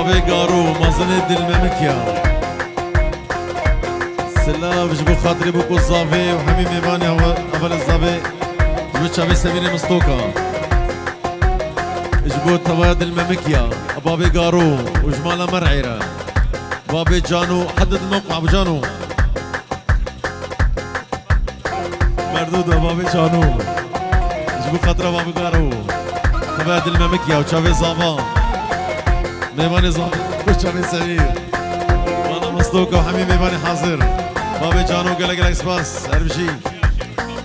بابي قارو مازن دلممك يا سلام جبو خاطري بوكو الزافي وحميمي ماني اول الزافي جبو تشافي سميري مستوكا جبو تواد الممكيا بابي قارو وجمالة مرعيرة بابي جانو حدد الموقع ابو جانو مردودة بابي جانو جبو خاطرة بابي قارو تواد الممكيا وتشافي زافا ميماني زافي وتشافي سمير وانا مستوكا وحميمي ماني حاضر بابي جانو قلق قلق سباس هربشي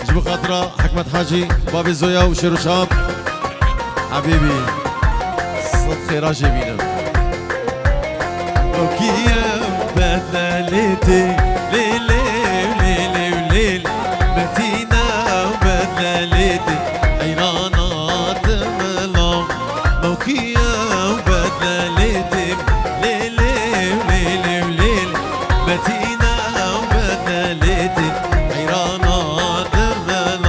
جبو خاطرة حكمة حاجي بابي زويا وشيرو شاب حبيبي صد خيرا جميلة وكيا بدلاليتي ليلي وليلي وليل متينا وبدلاليتي حيرانات ملام وكيا بدلاليتي ليلي وليلي وليل متينا وبدلاليتي حيرانات ملام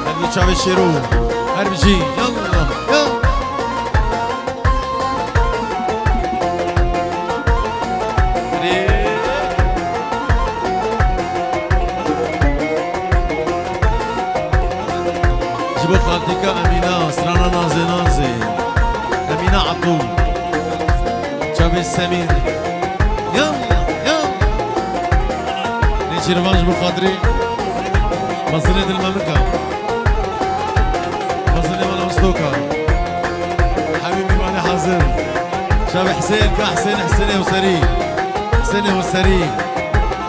هلو شعب الشيرو هربجي يلا يلا جبت خالتك أمينة سرانا نازي نازي أمينة عطول شابي السمير يلا يلا نيجي رفان جبت خاطري مصرية المملكة مصرية ولا مستوكا حبيبي ماني حاضر شاب حسين كحسين حسيني وسري حسيني وسري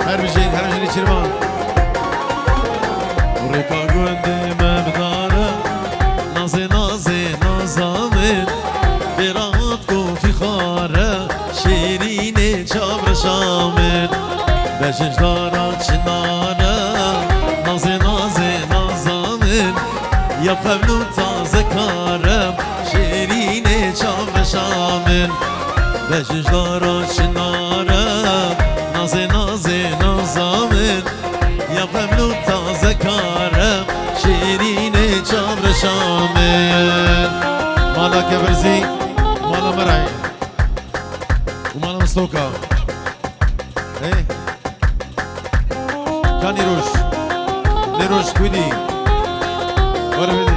هربجين هربجين شرمان وريكا قندي ما بدارة نازي نازي نازامين براتكو في خارة شيريني جابر شامين بجنج دارات شنارة نازي نازي نازامين يبقى بلو تازه كارم شیرینه چاو شامل بجنج دارا شنارم نازه نازه نازامل یبقى بلو تازه کارم شیرینه چاو شامل مالا کبرزی مالا مرعی ومالا مستوكا ايه كان يروش كويدي ورا بدي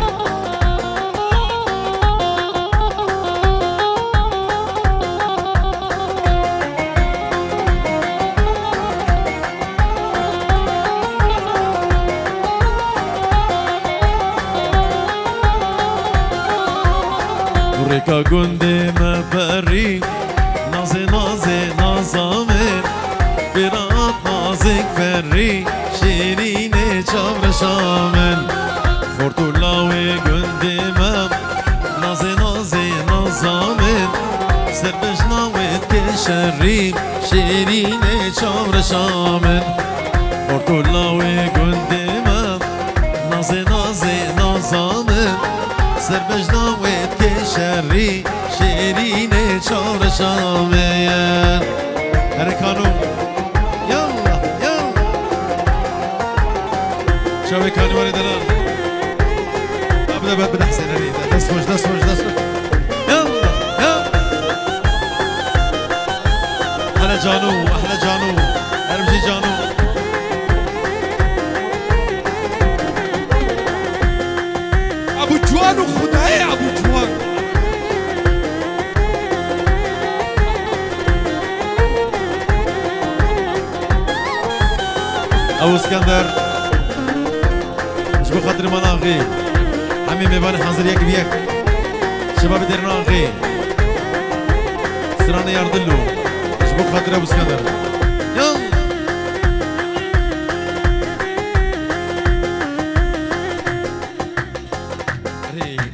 وريكا قندي ما بري نازي نازي نازامر فرات نازك فري شيريني جابر شامل خورتولاوي قندمم نازي نازي نازامن سربجناوي كشري شيريني جابر شامل خورتولاوي قندمم نازي نازي نازامن سربجناوي كشري شيريني جابر شامل هركانو يلا يلا شوي كانوا ولدنا بدأ حسين هني دسوج يلا يلا أحلى جانو أرمجي جانو أبو جوان وخداي أبو جوان أبو اسكندر جبو خاطر مناغي عمي ميباني حاضر يك بيك شباب ديرنا غي سرانا ياردلو جبو خاطر ابو اسكندر يلا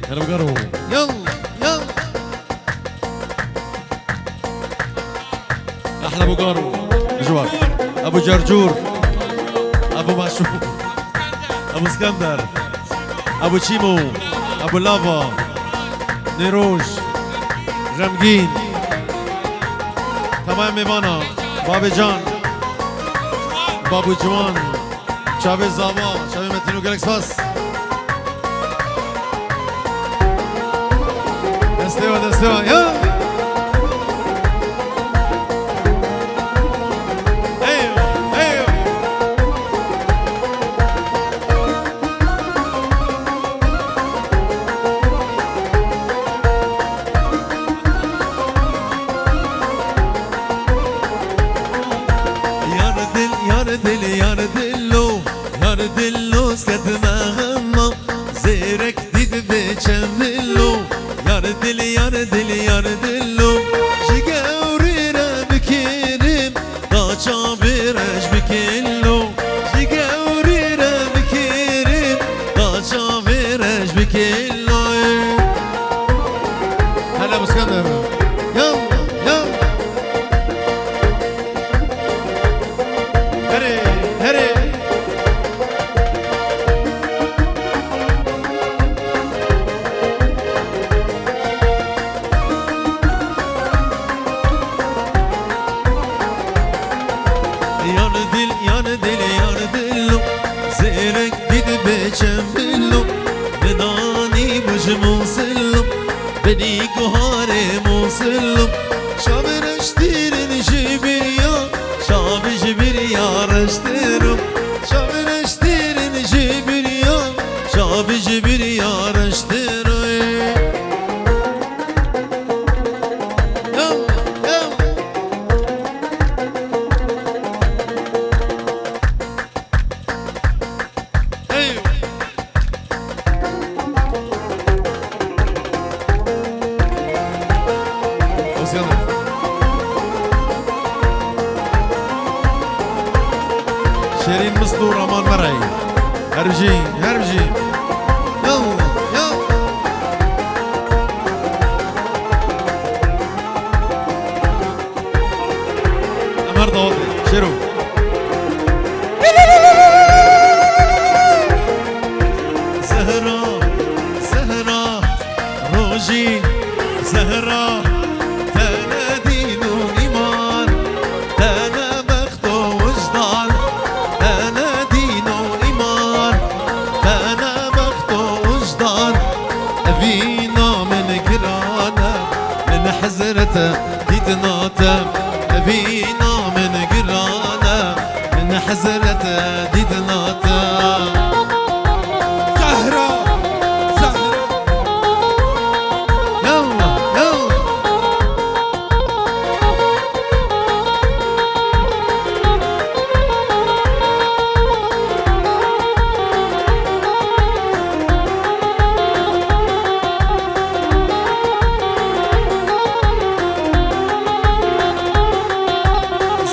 هلا بقرو يلا يلا احلى ابو قارو جوار ابو جرجور ابو ماشو ابو اسكندر ابو تشيمو ابو لافا نيروش غمگين تمام ميمانا بابي جان بابو جوان شابي زاوا شابي متينو جالكس باس دستوا يا بچندلو یار دل یار دل یار دلو جگوری را بکریم دا چاورش بکلو جگوری را بکریم دا چاورش بکلو هلا بسكندر يلا يلا هري هري ياردل زيرك ديد بچمبلو بداني مجموسلو بدي قهاري موسلو شابرش تيرن جبريا شاب جبريا رشترو شابرش تيرن جبريا شاب جبريا رشترو شيرين مصدو رمان مرعي هربجي هربجي يلا يلا أمر ضوضي شيرو زهرة زهرة روجي زهرة تنادين إيمان تنا بخت وجدان تنا دين وإيمان تنا بخت وجدان أبينا من قرانا من حزرته ديدناته أبينا من قرانا من حزرته ديدناته زهرة زهرة يلا يلا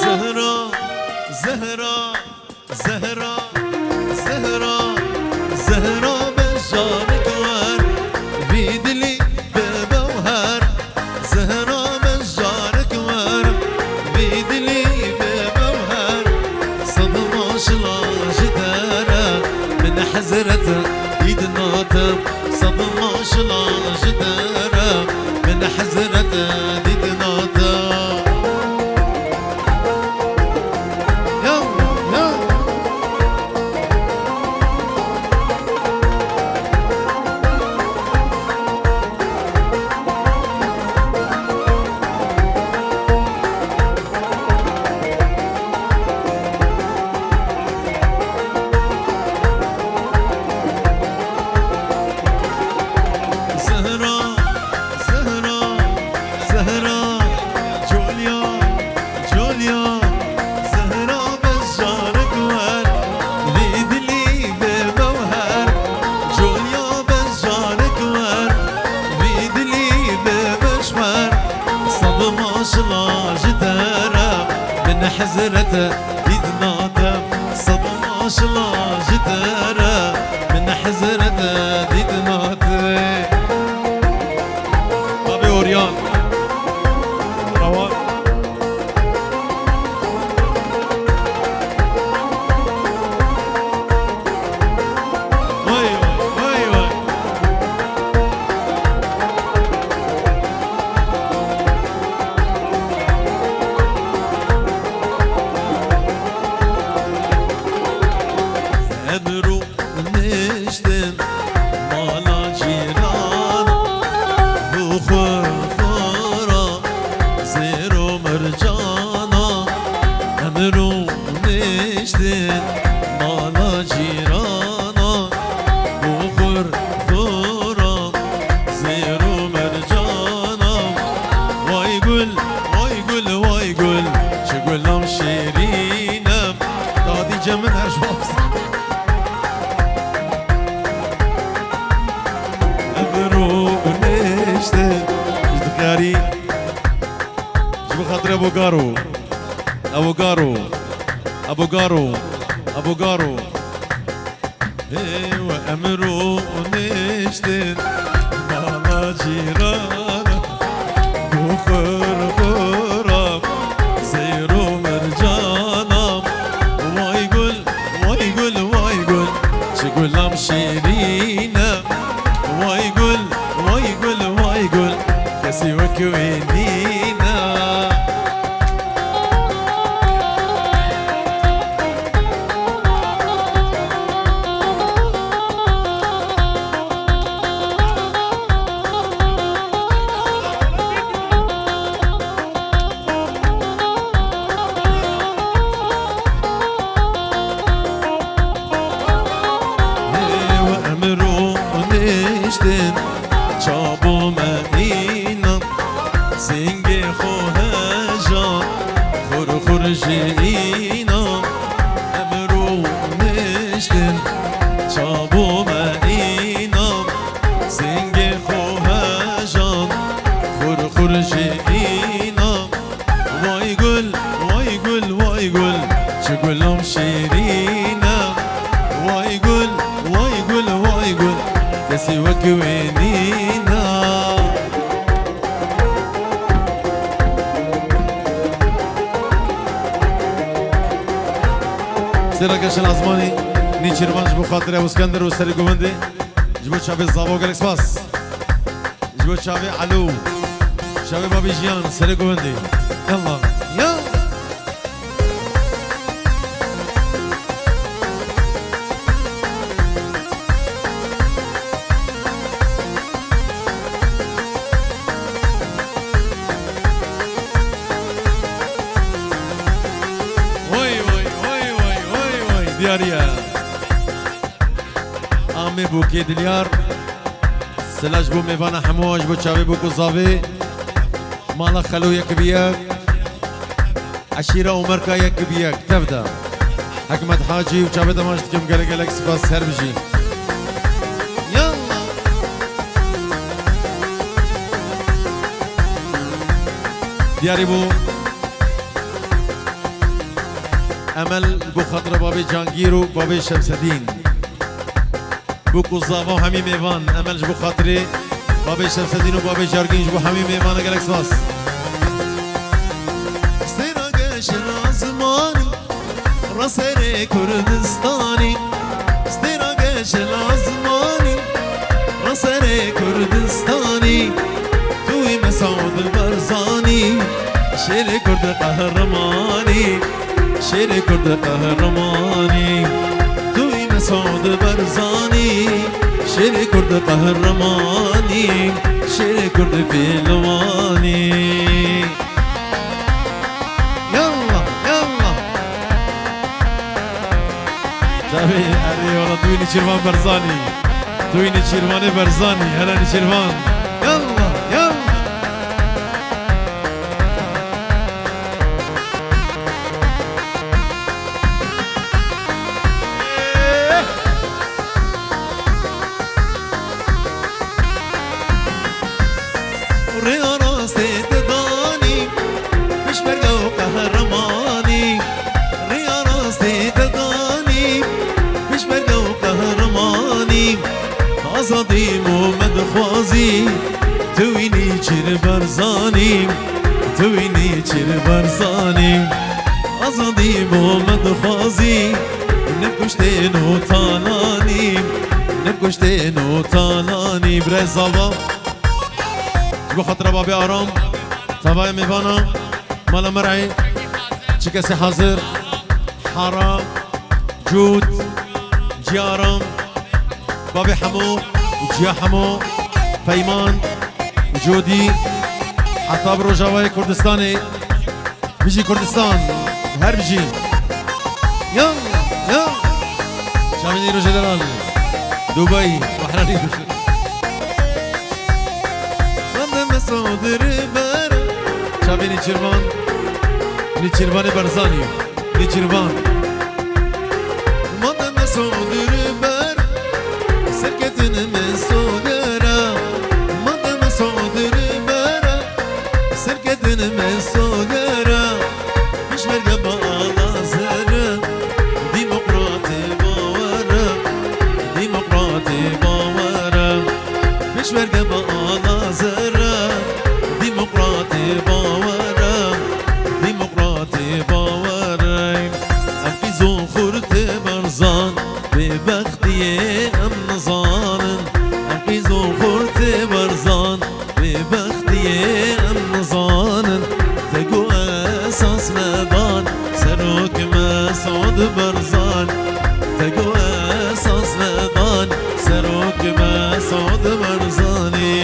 زهرة زهرة زهرة زهرة زهرة بشارك وار بيدلي ببوهر زهرة بشارك وار بيدلي ببوهر صدمة شلاش دارة من حزرته يدناته صدمة شلاش دارة من حزرته يدناته زهرة زهرة زهرة جوليا جوليا زهرة بشارك وار بيدلي ببوهر جوليا بشارك وار بيدلي ببشوار صدمة شلاش دارة من حزرته يدناته صدمة شلاش دارة من حزرته يدناته بابي أوريان روان وي وي وي خاطر ابو قارو ابو قارو ابو قارو ابو قارو وامرو نشتن مالا جيرانا بخور خورام زيرو مرجانام واي قول واي قول واي قول شقولام شيرينا واي قول واي قول واي قول كسي وكوينينا نشتن چابو مدینم سنگ خوهجان خور خور جینم امرو نشتن چابو مدینم سنگ خوهجان خور خور جینم وای گل وای گل وای گل چگلم شیرینم وای گل وای گل وای گل كسي وكوينينا سيركش العزماني نيشيرمان جبو خاطر ابو اسكندر وسري قومندي جبو شابي الزابو قالك سباس جبو شابي علو شابي بابي جيان سري قومندي يلا يلا دياريا عمي بوكي دليار سلاج بو ميفانا حموج بو تشافي بو كوزافي مالا خلو يك بيك عشيرة ومركا يك بيك تبدا حكمت حاجي وتشافي دمشت كم قالك لك سباس هربجي يلا دياري بو امل بو خاطر بابي جانگيرو بابي شمس الدين بو كوزافا همي ميوان امل بو خاطري بابي شمس الدين وبابي جارگين بو همي ميوان قالك سواس استراقش الازماني راسري كردستاني استراقش الازماني راسري كردستاني توي مسعود برزاني شيري كرد قهرماني شيري كرد قهرماني توي مسعود برزاني شيري كرد قهرماني شيري كرد فيلواني يلا يلا جابي أري والله توي نشيرمان برزاني توي نشيرماني برزاني هلا نشيرمان يلا يلا آزادی مومد خوازی توینی چیر برزانی توینی چیر برزانی آزادی مومد خوازی نکشته نو تانانی نکشته نو تانانی برزاوا جبو خاطر بابی آرام تبای میوانا مالا مرعی چه کسی حاضر حرام جود جیارم بابي حمو وجيا حمو فيمان وجودي حتى بروجاوي كردستاني بيجي كردستان هر بيجي يلا يلا شاميني روجا دلال دبي وحراني ماذا مسعود ريفر شاميني تشيرمان نيتشيرماني برزاني نيتشيرمان ماذا مسعود ريفر سركتن مسودرا ماذا مسعود ريفر سركتن مسودرا نازرم ديمقراطي باورم ديمقراطي باورم ام في زخورت برزان ببختي ام نزانن ام في زخورت برزان ببختي ام نزانن تقو اساس ندان سروك مسعود برزان تقو اساس ندان سروك مسعود برزاني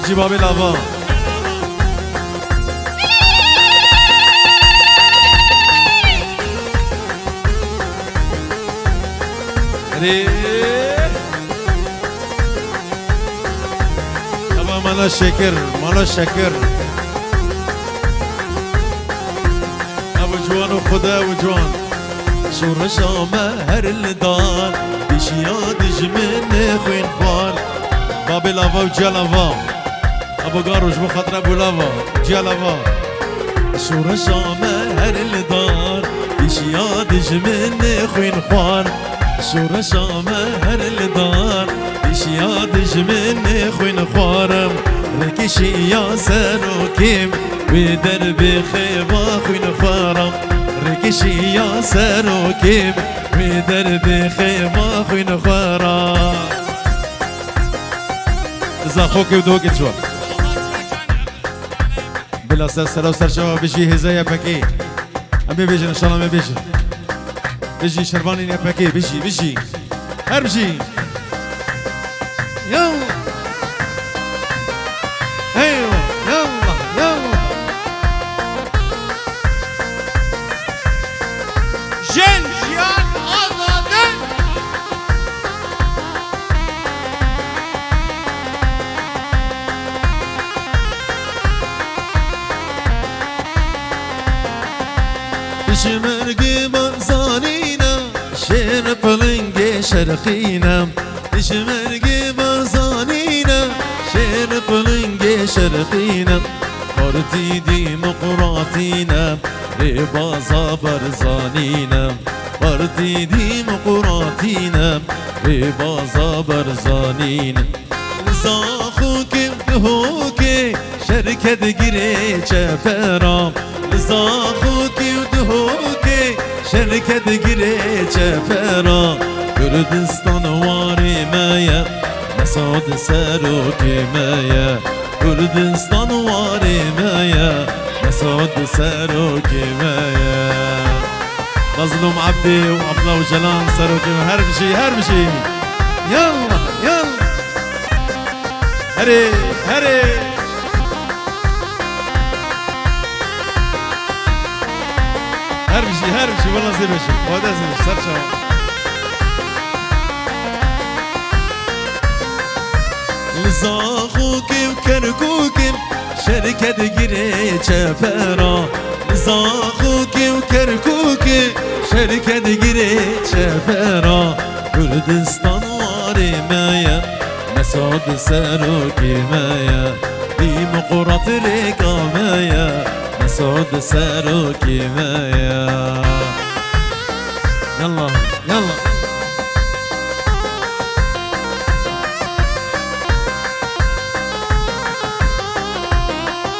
جباب لاوا ابا مالا شکر مالا شکر ابو جوان و خدا ابو جوان شورش آمه هر الدار دیشیا دجمن خوین خوار باب لاوا و جلاوا ابو قاروش بخاطر ابو لاوا جلاوا شورش آمه هر الدار دیشیا دجمن خوین خوار شورش آمه هر الدار دیشیا دجمن خوین خوارم رکشی یا سروکیم وی در بخیبا خوین خوارم رکشی یا سروکیم وی در بخیبا خوین خوارم زاخوك ودوك تشوف بلا سر وسر شباب بيجي هزايا باكي أمي بيجي إن شاء الله ما بيجي بيجي شرباني يا باكي بيجي هربجي يلا أيوة يلا جنجيان آزاده شمرقي برزانينا شير بلنقي شرقينا شمرقي برزانينا شير بلنقي شرقينا قرتي ديمقراطينا ربازا برزانينا قرتي ديمقراطينا ربازا برزانينا زاخوك بهوكي شركة جري چپرام زاخوكي ودهوكي شركة جري چپرام كردستان واري مايا مسعود سروكي مايا كردستان واري مايا مسعود سروكي مايا مظلوم عبدي وعبد وجلان سروكي هربشي يلا هري هربشي والله زبشي وهذا زبش سرشا لزاخوكي وكركوكي شركة جري چپرا لزاخوكي وكركوكي شركة جري چپرا كردستان واري مايا مسعود سروكي مايا ديمقراط ريكا مايا مسعود سروكي مايا يلا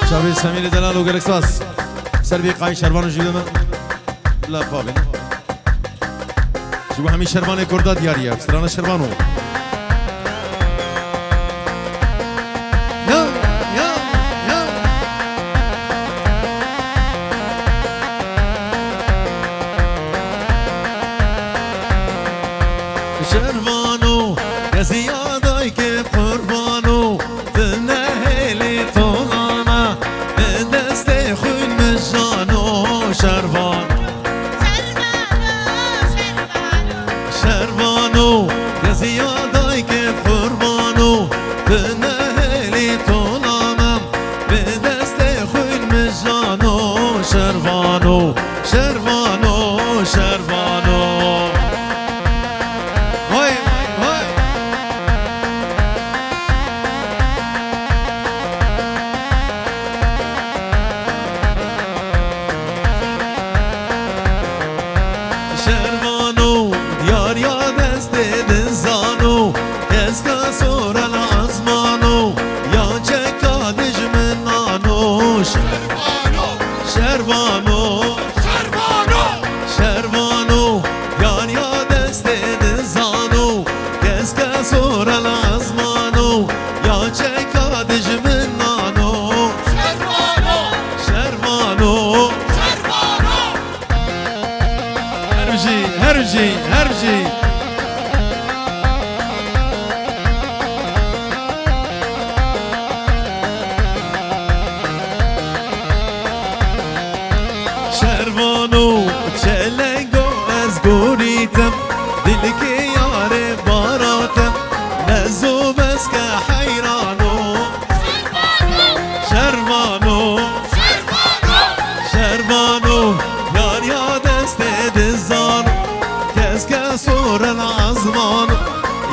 شابي سمير دلال وجالكساس سربي قاي شربان جيدما لا فاضي شو همي شربان كردا دياريه بسرانا شربانو شربانو يا زيادة كيف قربانو تنهلي طولنا دستي خوي مجانو شربانو يا زيادة كيف قربانو تنهلي طولنا دستي خوي مجانو شربانو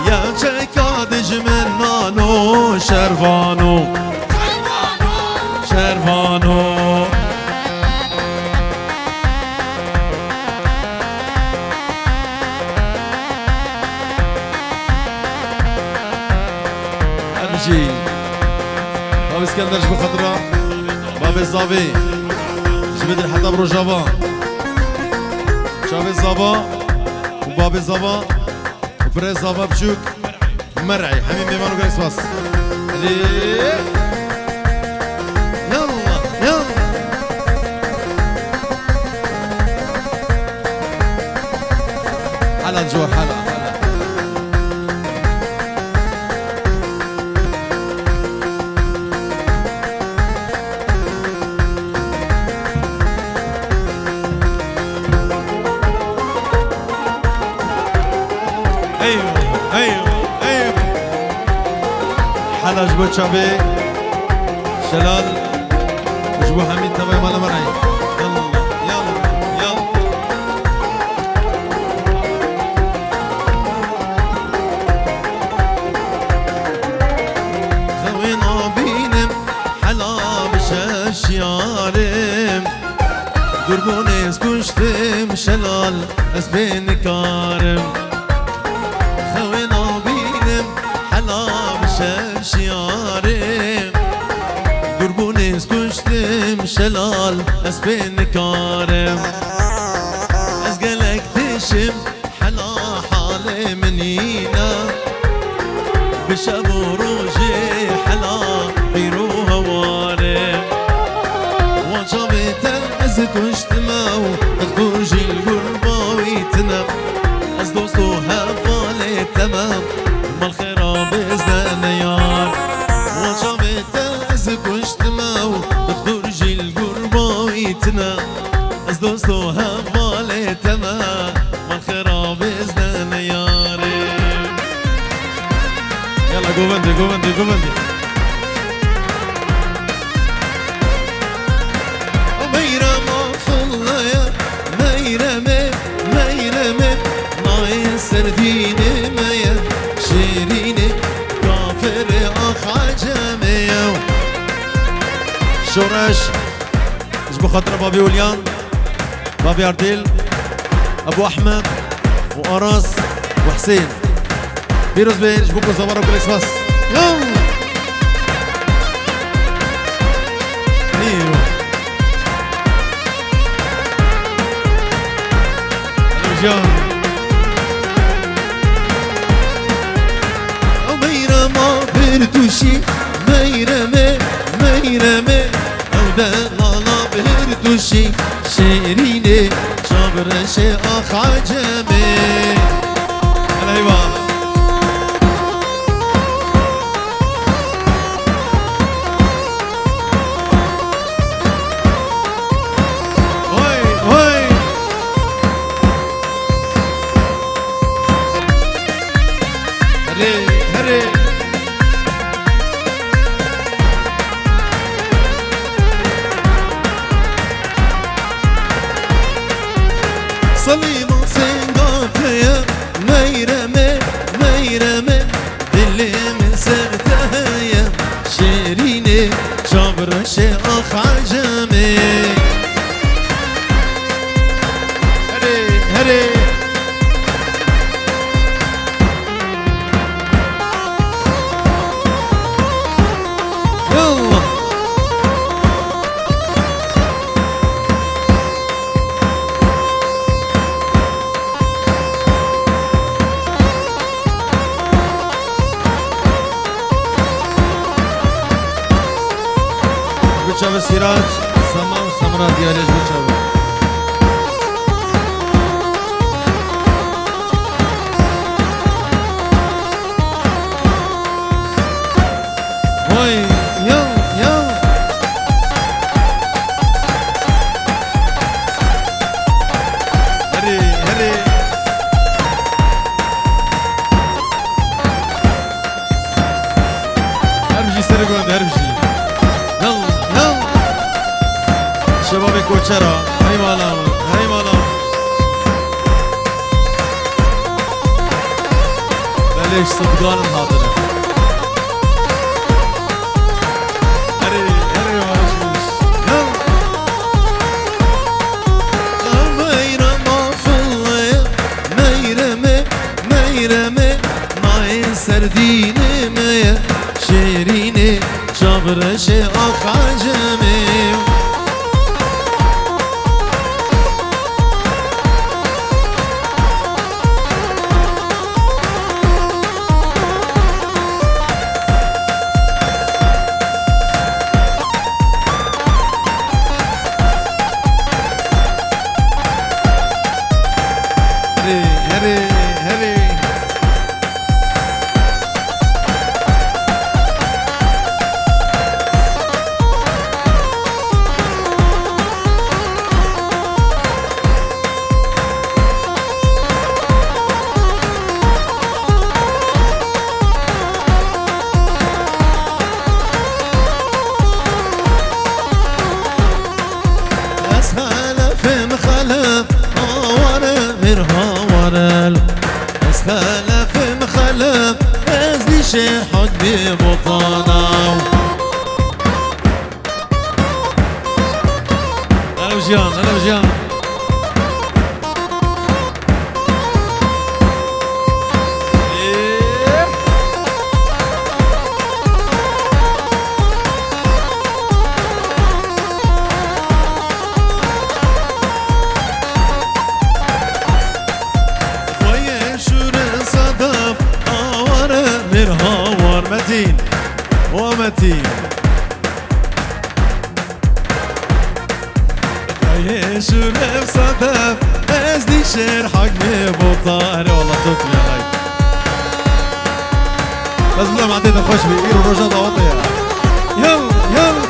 يا چکا دجمن نانو شروانو شروانو أرجي باب اسكندر جبو خضرا باب الزابي جبد الحطب رجابا شاب الزابا وباب الزابا وبريز زابا بشوك مرعي حميم بيمانو قريس باس يلا يلا حلا الجوار حلا ايوه ايوه ايوه حلا جبو تشابي شلال جبو حميد تبعي مالا مرعي يلا يلا يلا خوينا بينم حلا بشاش يارم قربوني اسكشتم شلال اسبين كارم خوينا بينم حلا بشاش يارم قربوني اسكشتم شلال اسبين كارم اسقلك تشم حلا حالي منينا بشابو روجي حلا غيرو هوارم وجبت الازك واشتماو تخرج القربة ويتنم از دوستو هفالي تمام مال خيرا بإذن يار وجبت الازك واشتماو تخرج القربة ويتنم از دوستو هفالي تمام مال خيرا بإذن يار يلا قوبندي قوبندي قوبندي سرديني ميا شيريني كافر اخ عجمي شورش جبو خاطر بابي وليان بابي عرديل ابو احمد واراس وحسين فيروز بيه جبوكو زمارة وكل اكسباس ايوه الوجيان بردوشي ميرمي ميرمي أودا لالا بردوشي شيريني شابرشي أخ عجمي الأيوة هوي هوي هري هري صليبة سنقاطية ميرمي ميرمي دلي من سرتهية شيريني شابرشي أخ عجمي هري هري يلا بتشاف السراج سما وسمرا ديالج بتشاف هاي يلا يلا هري هري هرمجي سرقون هرمجي شباب کوچرا هی مالا هی مالا ليش صدقان الهاطنة هري هري واشوش Meyrama fıllı meyreme meyreme Nain serdinime şerini Çabreşe akaceme هري هري هري أسهل في مخلف آوار مرها ورل أسهل في مخلف أزدي شيحك ببطانا هلا وجيان هلا وجيان إيه. ويا شور صدف آوار مرها ور متين ومتين ويا شور صدف أزدي شيحك ببطانا والله توكل يا غاي بس بلا ما عديت خوش بإير ورجع ضوطي يلا يلا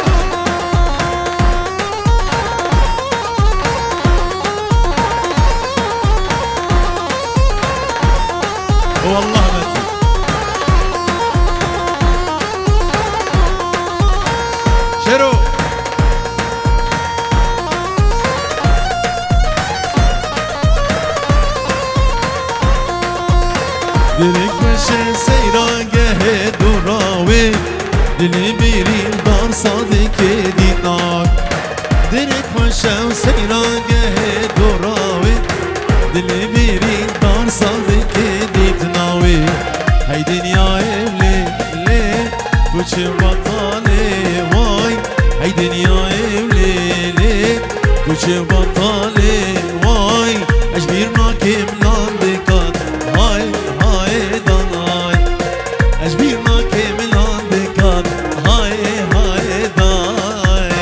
والله متي شيرو Direk meşe seyrangeh duravi Dili birin dar sadike dinak Direk meşe seyrangeh duravi Dili birin dar sadike ditnavi Hey dünya evli le Kuçu batale vay Hey dünya evli le Kuçu batale vay Eşbir nakim landikat Hay hay danay Eşbir nakim landikat Hay hay danay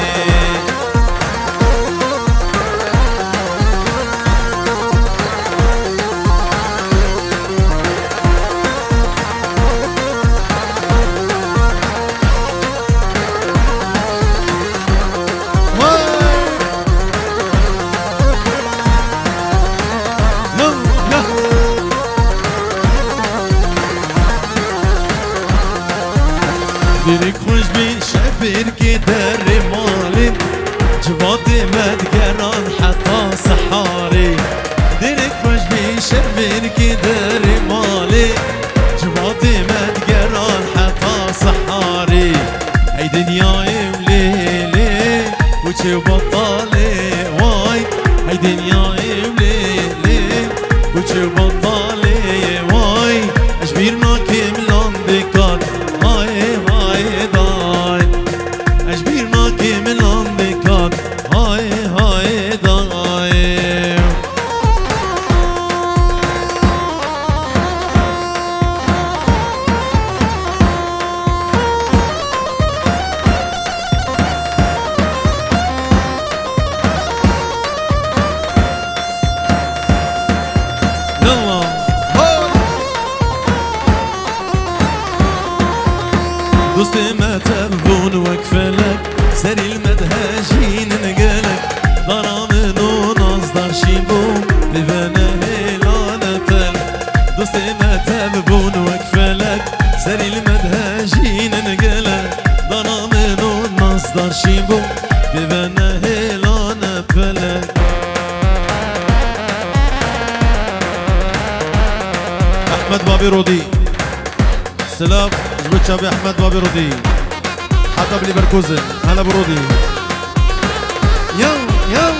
Direk خوش بین شبیر که در مالین جواد مدگران حتی سحاری Direk خوش بین شبیر که در مالین جواد مدگران حتی سحاری ای دنیای ولیلی کوچه بطاله وای ای دنیای ولیلی کوچه بطاله وای اجبیر ناکم لاندکان های های دای اجبیر ناکم لاندکان های های دای دوست ما تبون وكفلك سري المدهجين نقلك ضرامن ونصدر شيبون ببنا هيلان فلك دوست ما تبون وكفلك سري المدهجين نقلك ضرامن ونصدر شيبون ببنا هيلان فلك أحمد بابي رودي سلام جبت شابي احمد بابي رودي حتى بلي بركوزن هلا برودي يلا يلا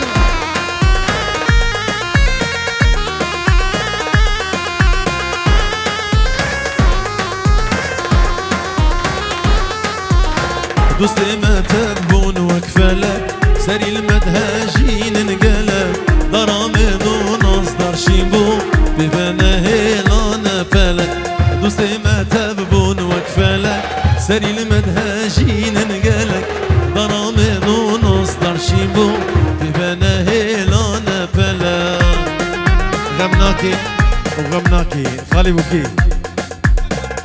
دوستي ما تبون وكفلك سري المدهاجين نقلك ضرامن ونصدر شيبو بفنا هيلان فلك دوستي ما تبون وكفلك سري المدهاجين نقلك ضرامن ونصدر شيبو بفنا هيلان فلك غمناكي وغمناكي خالي بوكي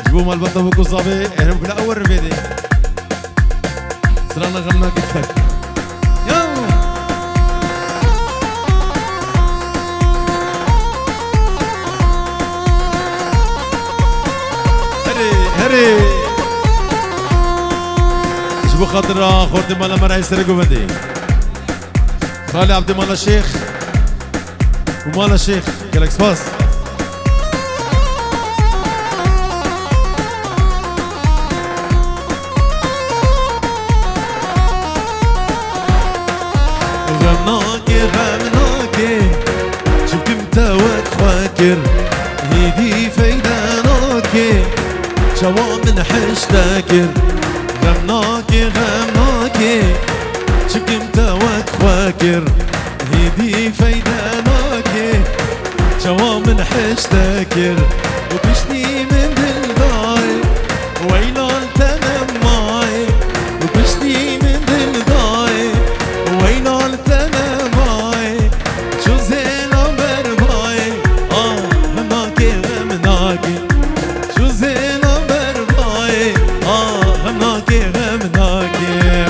جبو مال بطل بوكو صابي انا بلا اول رفيدي سرانا غمناكي تفك يلا هري جبو خاطر خورتي مالا مرعي سرقو بدي خالي عبد المالا الشيخ ومالا الشيخ كلك سباس غمناكي غمناكي شفت متاوك فاكر هيدي فايداناكي شوا من حشتاكر غمناكي غمناكي شفت متاوك فاكر هيدي فايداناكي شوا من حشتاكر وبشتي من دلداي ويلان تنم معي وبشتي من دلداي ويلان تنم معي شو زينا برباي غمناكي غمناكي شو زينا برباي غمناكي غمناكي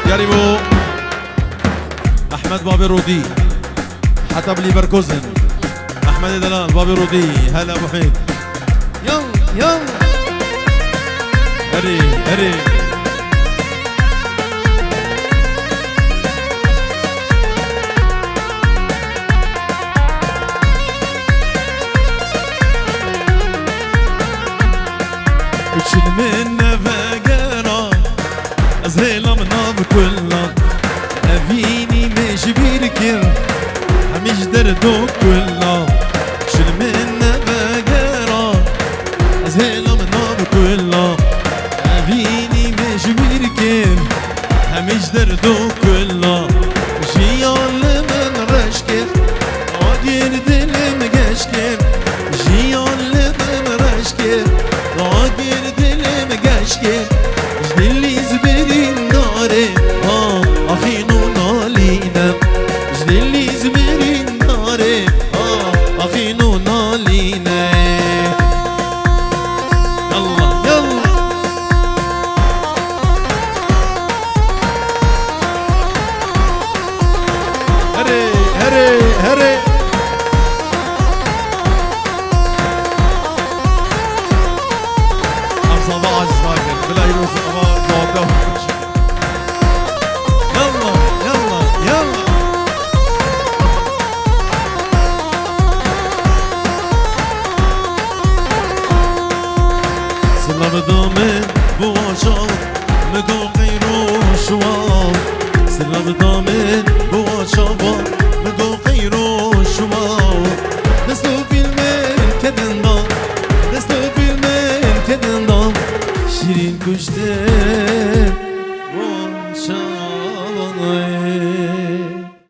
ياريبو احمد بابي رودي حتى بلي بركوزن احمد دلال بابي رودي هلا ابو حميد يلا يلا هري هري وشل من فقرة أزهيلا منا بكلنا أفيني مش بيركر همش دردو كلنا شل من فقرة أزهيلا منا بكلنا أفيني مش بيركر همش دردو كلنا جيال من رشكر عاقر دل مقشكر جيال من رشكر عاقر دل مقشكر جدلي زبرين ناري أخينو نالينا جدلي زبرين ناري أخينو نالينا يلا يلا هري هري هري خمسة ضاعش ساكن بلا يروس الأمام نوضه يلا يلا يلا سلام دامن بواشاو مدو غيرو شواو سلام دامن بواشاو